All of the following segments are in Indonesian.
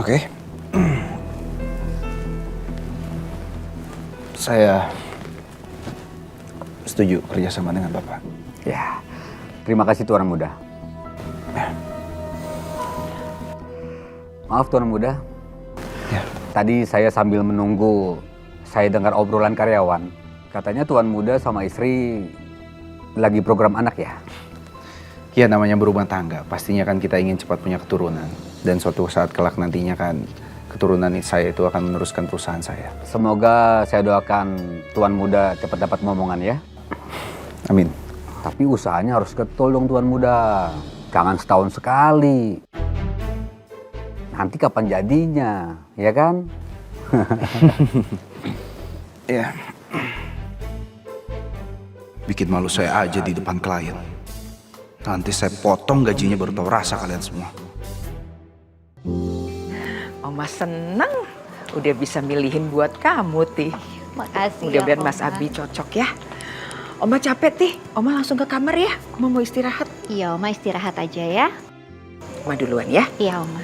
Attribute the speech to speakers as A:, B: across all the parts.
A: Oke. Saya setuju kerjasama dengan Bapak.
B: Ya, terima kasih Tuan Muda.
A: Ya.
B: Maaf Tuan Muda.
A: Ya.
B: Tadi saya sambil menunggu, saya dengar obrolan karyawan. Katanya Tuan Muda sama istri lagi program anak ya?
A: Ya, namanya berumah tangga. Pastinya kan kita ingin cepat punya keturunan. Dan suatu saat kelak nantinya kan keturunan saya itu akan meneruskan perusahaan saya.
B: Semoga saya doakan Tuan Muda cepat dapat momongan ya.
A: Amin.
B: Tapi usahanya harus getol dong Tuan Muda. Jangan setahun sekali. Nanti kapan jadinya, ya kan?
A: Ya. Bikin malu saya aja di depan klien. Nanti saya potong gajinya baru tahu rasa kalian semua.
C: Oma seneng udah bisa milihin buat kamu, Tih.
D: Makasih
C: Udah
D: ya,
C: biar Mas
D: Oma.
C: Abi cocok ya. Oma capek, Tih. Oma langsung ke kamar ya. Oma mau istirahat.
D: Iya, Oma istirahat aja ya.
C: Oma duluan ya.
D: Iya, Oma.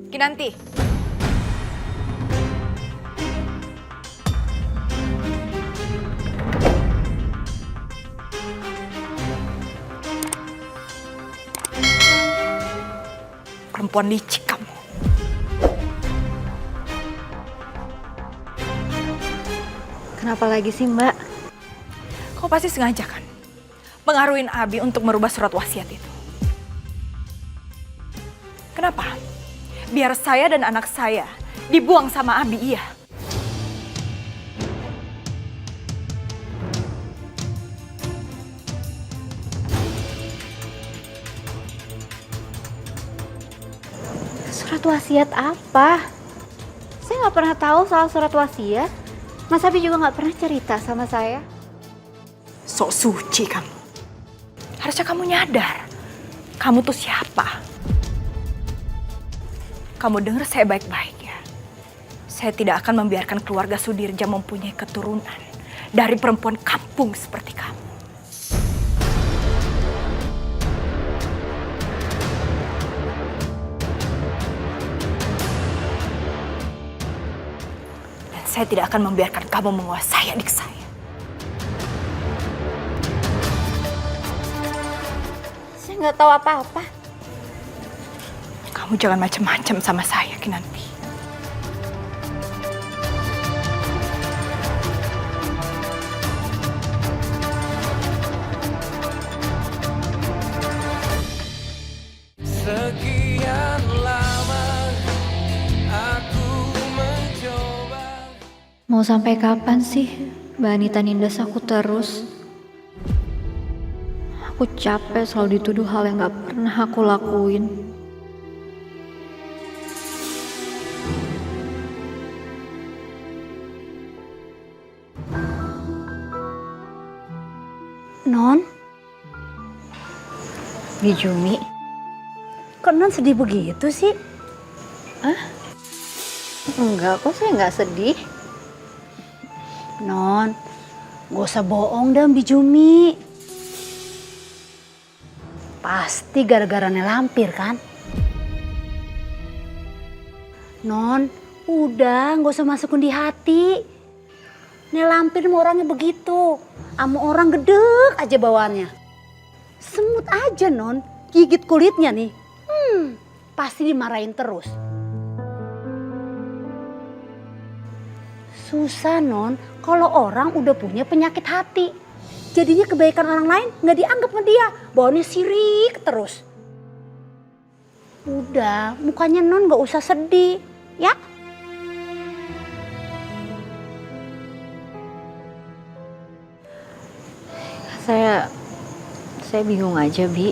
E: Kinanti. Perempuan licik kamu.
D: Kenapa lagi sih, Mbak?
E: Kau pasti sengaja kan? Pengaruhin Abi untuk merubah surat wasiat itu. Kenapa? Biar saya dan anak saya dibuang sama Abi, iya.
D: Surat wasiat apa? Saya nggak pernah tahu soal surat wasiat. Mas Abi juga nggak pernah cerita sama saya.
E: Sok suci kamu. Harusnya kamu nyadar. Kamu tuh siapa? Kamu dengar saya baik-baik ya. Saya tidak akan membiarkan keluarga Sudirja mempunyai keturunan dari perempuan kampung seperti kamu. Dan saya tidak akan membiarkan kamu menguasai adik saya.
D: Saya nggak tahu apa-apa.
E: Kamu jangan macam-macam sama saya, Kinanti.
F: Sekian lama aku mencoba.
D: Mau sampai kapan sih Mbak Anita nindas aku terus? Aku capek selalu dituduh hal yang nggak pernah aku lakuin. Non? Bijumi?
G: Kok Non sedih begitu sih?
D: Enggak, kok saya nggak sedih.
G: Non, gak usah bohong dah Bijumi. Pasti gara-gara nelampir kan? Non, udah gak usah masukin di hati. Nelampir sama orangnya begitu. Sama orang gedek aja bawaannya. Semut aja Non, gigit kulitnya nih. Pasti dimarahin terus. Susah Non, kalau orang udah punya penyakit hati. Jadinya kebaikan orang lain nggak dianggap sama dia. Bawaannya sirik terus. Udah, mukanya Non nggak usah sedih, ya?
D: Saya bingung aja, Bi.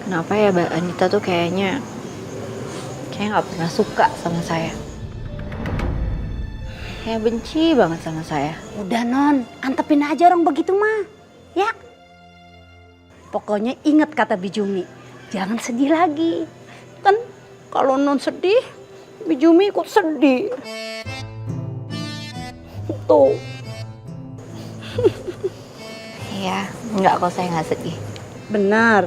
D: Kenapa ya Mbak Anita tuh kayaknya nggak pernah suka sama saya. Kayak benci banget sama saya.
G: Udah Non, antepin aja orang begitu mah, ya? Pokoknya ingat kata Bijumi, jangan sedih lagi. Kan kalau Non sedih, Bijumi ikut sedih. Tuh.
D: Iya, Enggak kok, saya nggak sedih.
G: Benar.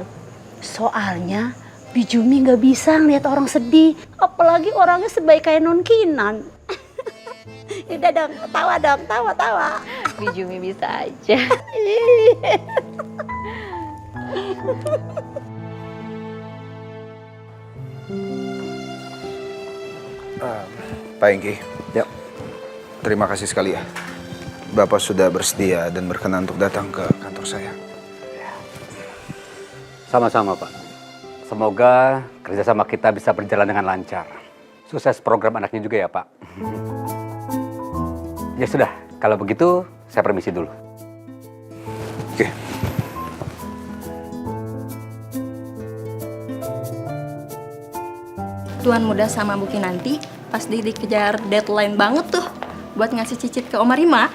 G: Soalnya Bijumi nggak bisa ngeliat orang sedih. Apalagi orangnya sebaik kayak Non Kinan. Udah dong, tawa dong, tawa.
D: Bijumi bisa aja.
A: Pak Engki,
B: Ya,
A: terima kasih sekali ya. Bapak sudah bersedia dan berkenan untuk datang ke kantor saya.
B: sama-sama Pak. Semoga kerjasama kita bisa berjalan dengan lancar. Sukses program anaknya juga ya Pak. Ya sudah, kalau begitu saya permisi dulu.
A: Oke.
E: Tuan Muda sama Bu Kinanti pas dikejar deadline banget tuh buat ngasih cicit ke Oma Rima.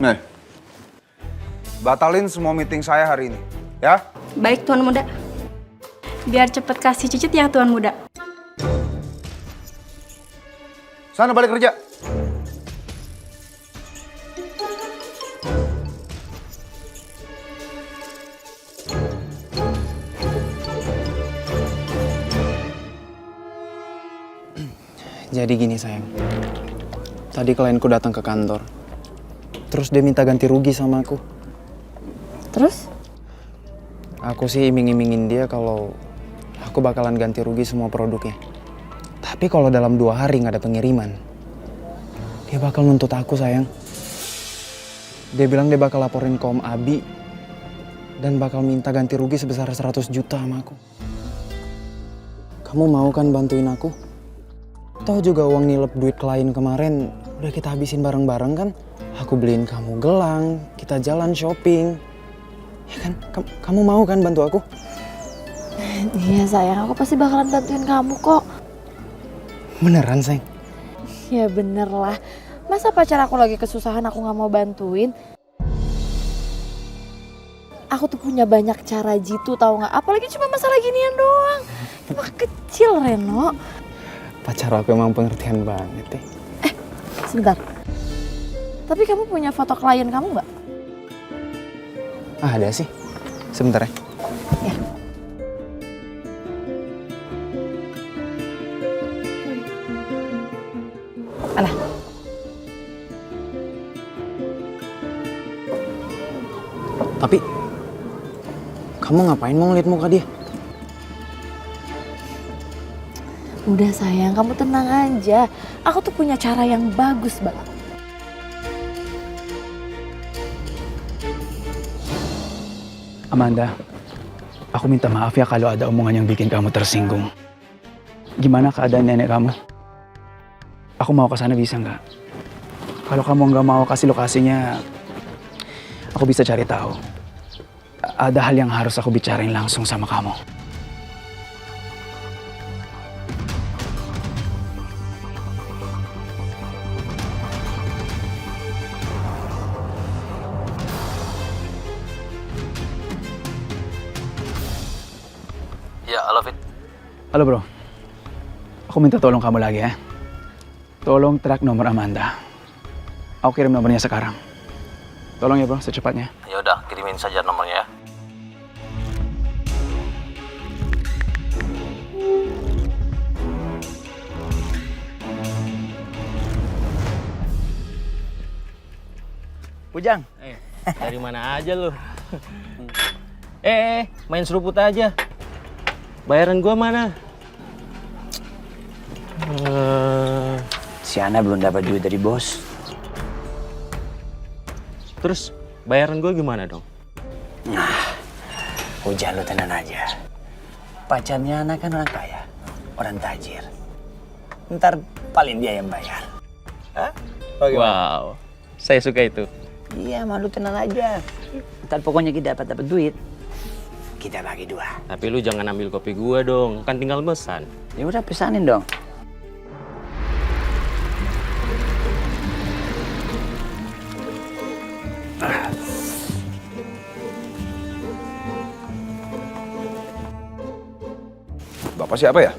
A: Nih, batalin semua meeting saya hari ini, ya?
E: Baik Tuan Muda. Biar cepet kasih cicit ya Tuan Muda.
A: Sana balik kerja.
H: Jadi gini sayang, tadi klienku datang ke kantor, terus dia minta ganti rugi sama aku.
D: Terus?
H: Aku sih iming-imingin dia kalau aku bakalan ganti rugi semua produknya. Tapi kalau dalam 2 hari nggak ada pengiriman, dia bakal nuntut aku sayang. Dia bilang dia bakal laporin ke Om Abi dan bakal minta ganti rugi sebesar 100 juta sama aku. Kamu mau kan bantuin aku? Toh juga uang nilep duit klien kemarin udah kita habisin bareng-bareng kan? Aku beliin kamu gelang, kita jalan shopping. Ya kan? Kamu mau kan bantu aku?
I: Iya sayang, aku pasti bakalan bantuin kamu kok.
H: Beneran sayang?
I: Ya bener lah. Masa pacar aku lagi kesusahan aku gak mau bantuin? Aku tuh punya banyak cara jitu tahu nggak? Apalagi cuma masalah ginian doang. Cuma kecil Reno.
H: Pacar aku emang pengertian banget deh.
I: Sebentar. Tapi kamu punya foto klien kamu nggak?
H: Ah, ada sih. Sebentar ya.
I: Ya. Mana?
H: Tapi kamu ngapain mau ngeliat muka dia?
I: Udah sayang, kamu tenang aja. Aku tuh punya cara yang bagus banget.
J: Amanda, aku minta maaf ya kalau ada omongan yang bikin kamu tersinggung. Gimana keadaan nenek kamu? Aku mau ke sana bisa nggak? Kalau kamu nggak mau kasih lokasinya, aku bisa cari tahu. Ada hal yang harus aku bicarain langsung sama kamu.
B: Ya, halo Fit.
J: Halo bro, aku minta tolong kamu lagi ya. Tolong track nomor Amanda. Aku kirim nomornya sekarang. Tolong ya bro, secepatnya.
B: Ya udah, kirimin saja nomornya ya.
K: Bujang. Dari mana aja lu? Main seruput aja. Bayaran gua mana?
J: Si Ana belum dapat duit dari bos.
K: Terus bayaran gua gimana dong?
J: Nah, Hujan lu tenang aja. Pacarnya Ana kan orang kaya, orang tajir. Ntar paling dia yang bayar. Hah?
K: Wow, saya suka itu.
J: Iya, malu tenang aja. Ntar pokoknya kita dapat duit. Kita bagi 2.
K: Tapi lu jangan ambil kopi gua dong, kan tinggal pesan.
J: Ya udah pesanin dong.
A: Bapak siapa ya?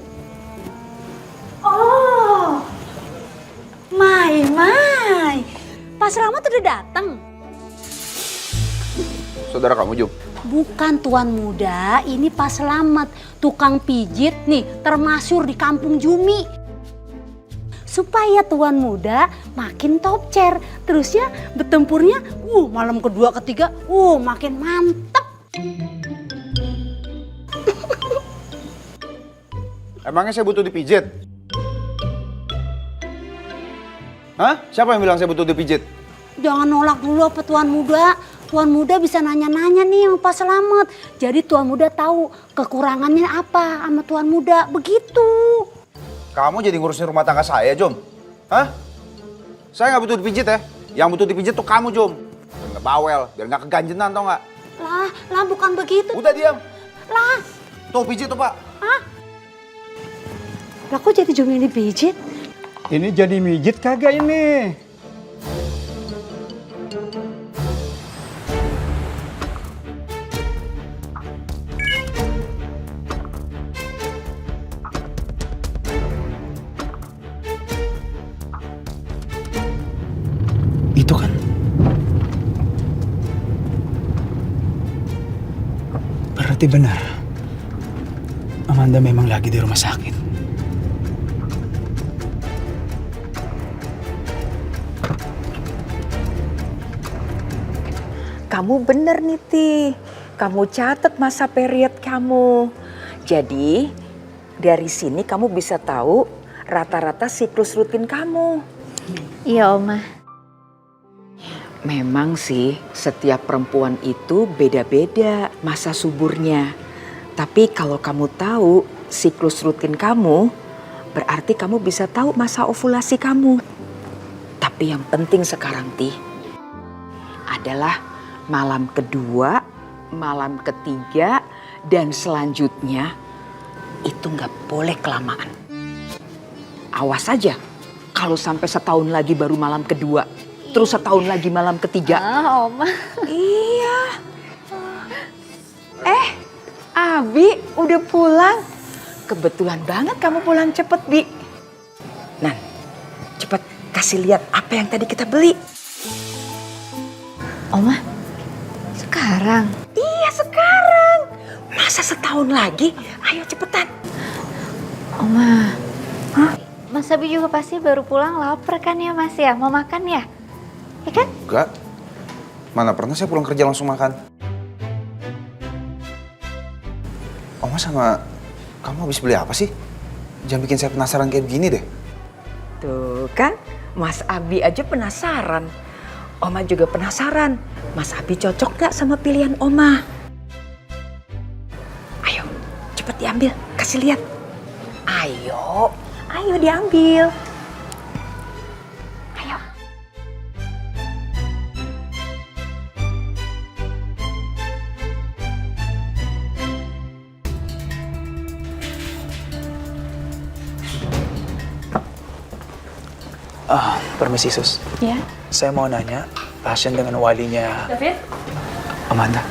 G: Pak Selamat udah datang.
A: Saudara kamu, Jum?
G: Bukan Tuan Muda, ini Pak Selamat, tukang pijit nih, termasyhur di kampung Jumi. Supaya Tuan Muda makin top chair, terusnya bertempurnya, malam kedua ketiga, makin mantep.
A: Emangnya saya butuh dipijit? Hah? Siapa yang bilang saya butuh dipijit?
G: Jangan nolak dulu apa Tuan Muda. Tuan Muda bisa nanya-nanya nih sama Pak Selamat. Jadi Tuan Muda tahu kekurangannya apa sama Tuan Muda. Begitu.
A: Kamu jadi ngurusin rumah tangga saya, Jom? Hah? Saya nggak butuh dipijit ya. Yang butuh dipijit tuh kamu, Jom. Biar nggak bawel, biar nggak keganjenan, tau nggak?
G: Lah bukan begitu.
A: Udah diam.
G: Lah.
A: Tuh pijit tuh, Pak.
G: Hah? Lah kok jadi Jom yang dipijit?
J: Ini jadi mijit kagak ini? Itu kan? Berarti benar. Amanda memang lagi di rumah sakit.
C: Kamu bener nih, Ti. Kamu catat masa period kamu. Jadi, dari sini kamu bisa tahu rata-rata siklus rutin kamu.
D: Iya, Oma.
C: Memang sih, setiap perempuan itu beda-beda masa suburnya. Tapi kalau kamu tahu siklus rutin kamu, berarti kamu bisa tahu masa ovulasi kamu. Tapi yang penting sekarang, Ti, adalah malam kedua, malam ketiga, dan selanjutnya itu nggak boleh kelamaan. Awas aja kalau sampai setahun lagi baru malam kedua, terus setahun lagi malam ketiga.
D: Oma.
C: Iya. Abi udah pulang. Kebetulan banget kamu pulang cepet, Bi. Nan, cepet kasih lihat apa yang tadi kita beli.
D: Oma, sekarang?
C: Iya, sekarang. Masa setahun lagi? Ayo cepetan.
D: Oma. Hah? Mas Abi juga pasti baru pulang, lapar kan ya Mas ya? Mau makan ya? Ya kan?
A: Enggak. Mana pernah saya pulang kerja langsung makan. Oma sama kamu habis beli apa sih? Jangan bikin saya penasaran kayak begini deh.
C: Tuh kan, Mas Abi aja penasaran. Oma juga penasaran, Mas Abi cocok gak sama pilihan Oma? Ayo, cepet diambil, kasih lihat. Ayo, ayo diambil. Ayo.
J: Permisi, Sus.
D: Ya.
J: Saya mau nanya, pasien dengan walinya
E: David,
J: Amanda.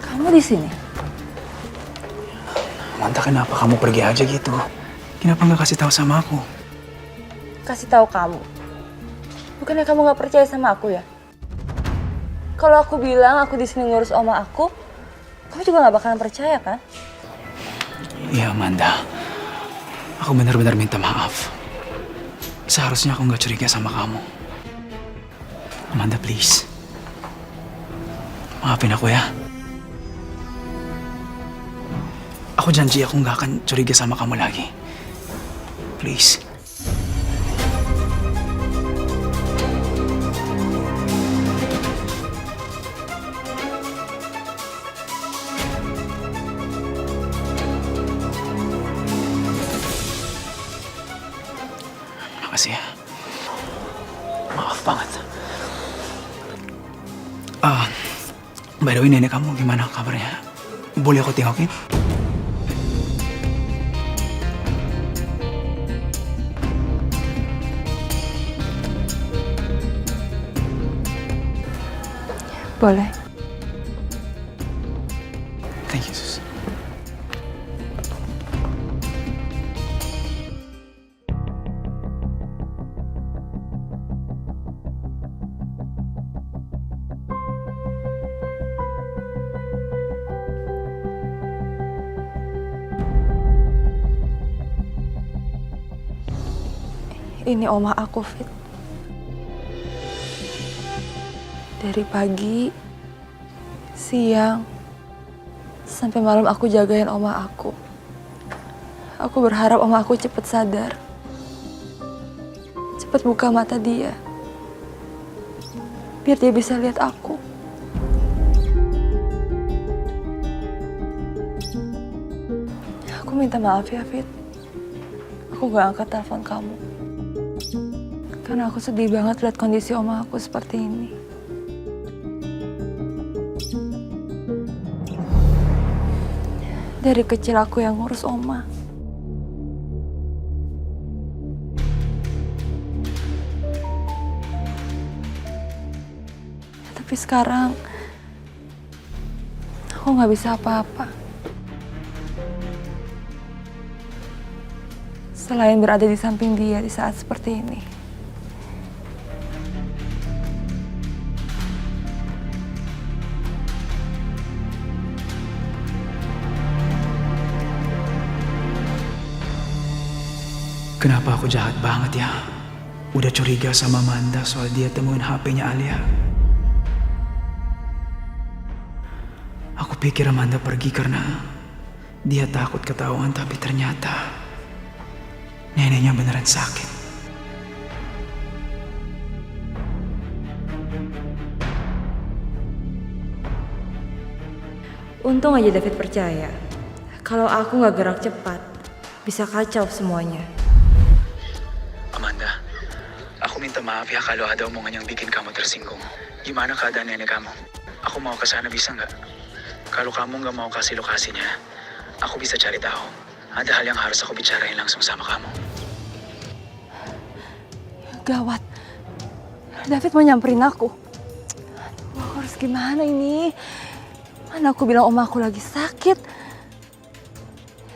E: kamu di sini?
J: Amanda, kenapa kamu pergi aja gitu? Kenapa nggak kasih tahu sama aku?
I: Kasih tahu kamu. Bukannya kamu nggak percaya sama aku ya? Kalau aku bilang aku di sini ngurus oma aku, kamu juga nggak bakalan percaya kan?
J: Iya, Amanda. Aku benar-benar minta maaf. Seharusnya aku nggak curiga sama kamu. Amanda, please. Maafin aku ya. Aku janji aku nggak akan curiga sama kamu lagi. Please. Makasih ya. Maaf banget. By the way, nenek kamu gimana kabarnya? Boleh aku tengokin?
E: Boleh.
J: Thank you, Sus.
I: Ini oma aku, Fit. Dari pagi, siang, sampai malam aku jagain oma aku. Aku berharap oma aku cepat sadar. Cepat buka mata dia. Biar dia bisa lihat aku. Aku minta maaf ya, Fit. Aku gak angkat telepon kamu. Karena aku sedih banget lihat kondisi oma aku seperti ini. Dari kecil aku yang ngurus oma. Tapi sekarang aku nggak bisa apa-apa. Selain berada di samping dia di saat seperti ini.
J: Kenapa aku jahat banget ya? Udah curiga sama Amanda soal dia temuin HP-nya Alia. Aku pikir Amanda pergi karena dia takut ketahuan, tapi ternyata neneknya beneran sakit.
I: Untung aja David percaya. Kalau aku nggak gerak cepat, bisa kacau semuanya.
J: Amanda, aku minta maaf ya kalau ada omongan yang bikin kamu tersinggung. Gimana keadaan nenek kamu? Aku mau ke sana, bisa nggak? Kalau kamu nggak mau kasih lokasinya, aku bisa cari tahu. Ada hal yang harus aku bicarain langsung sama kamu.
I: Gawat. David mau nyamperin aku. Aduh, aku harus gimana ini? Mana aku bilang oma aku lagi sakit.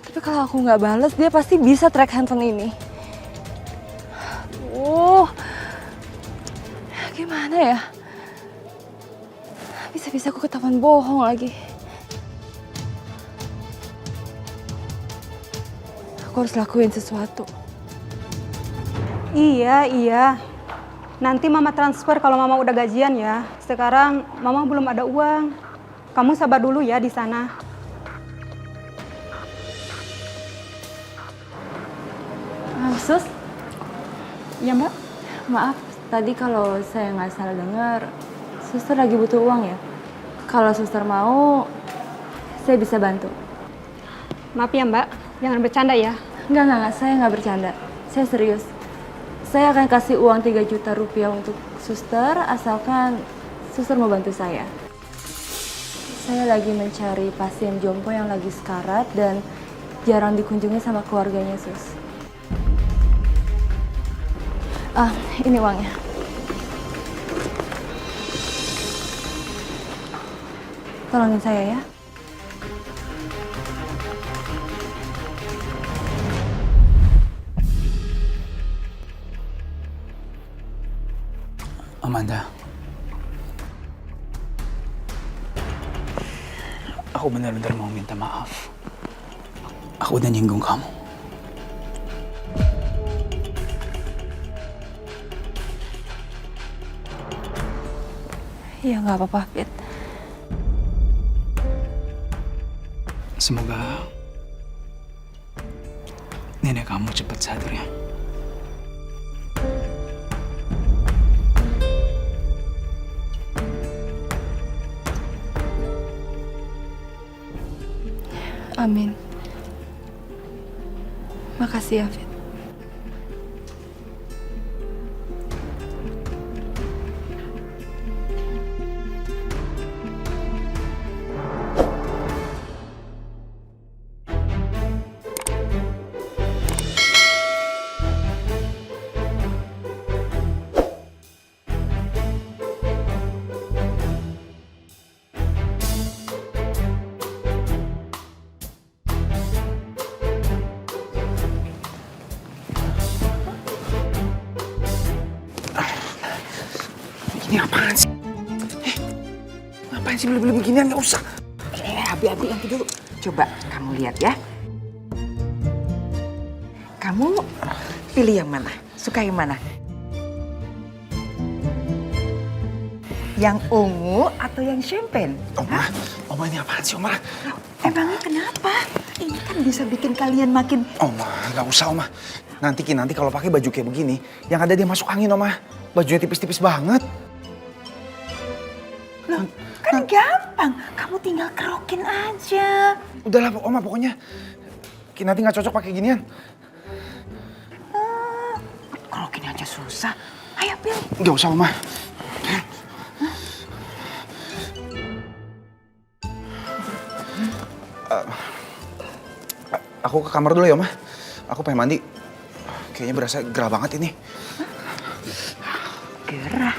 I: Tapi kalau aku nggak balas, dia pasti bisa track handphone ini. Gimana ya? Bisa-bisa aku ketahuan bohong lagi. Aku harus lakuin sesuatu.
L: Iya. Nanti Mama transfer kalau Mama udah gajian ya. Sekarang Mama belum ada uang. Kamu sabar dulu ya di sana.
I: Sus?
L: Ya, Mbak?
I: Maaf, tadi kalau saya nggak salah dengar, suster lagi butuh uang ya? Kalau suster mau, saya bisa bantu.
L: Maaf ya, Mbak. Jangan bercanda ya.
I: Enggak, saya nggak bercanda. Saya serius. Saya akan kasih uang 3 juta rupiah untuk suster, asalkan suster mau bantu saya. Saya lagi mencari pasien jompo yang lagi sekarat dan jarang dikunjungi sama keluarganya, Sus. Ini uangnya. Tolongin saya ya.
J: Amanda, aku benar-benar mau minta maaf. Aku udah nyinggung kamu.
I: Iya, nggak apa-apa, Fit.
J: Semoga nenek kamu cepat sadar ya.
I: Amin. Makasih ya, Fit.
H: Ini apaan sih? Ngapain sih beli-beli beginian? Nggak usah.
C: Abi nanti dulu. Coba kamu lihat ya. Kamu pilih yang mana? Suka yang mana? Yang ungu atau yang champagne?
A: Oma ini apaan sih, Oma?
C: Emangnya kenapa? Ini kan bisa bikin kalian makin...
A: Oma, nggak usah, Oma. Nanti kalau pakai baju kayak begini, yang ada dia masuk angin, Oma. Bajunya tipis-tipis banget.
C: Loh, kan gampang. Kamu tinggal kerokin aja.
A: Udahlah, Oma, pokoknya nanti nggak cocok pakai ginian.
C: Kerokin aja susah. Ayo, pilih.
A: Nggak usah, Oma. Aku ke kamar dulu ya, Oma. Aku pengen mandi. Kayaknya berasa gerah banget ini.
C: Gerah?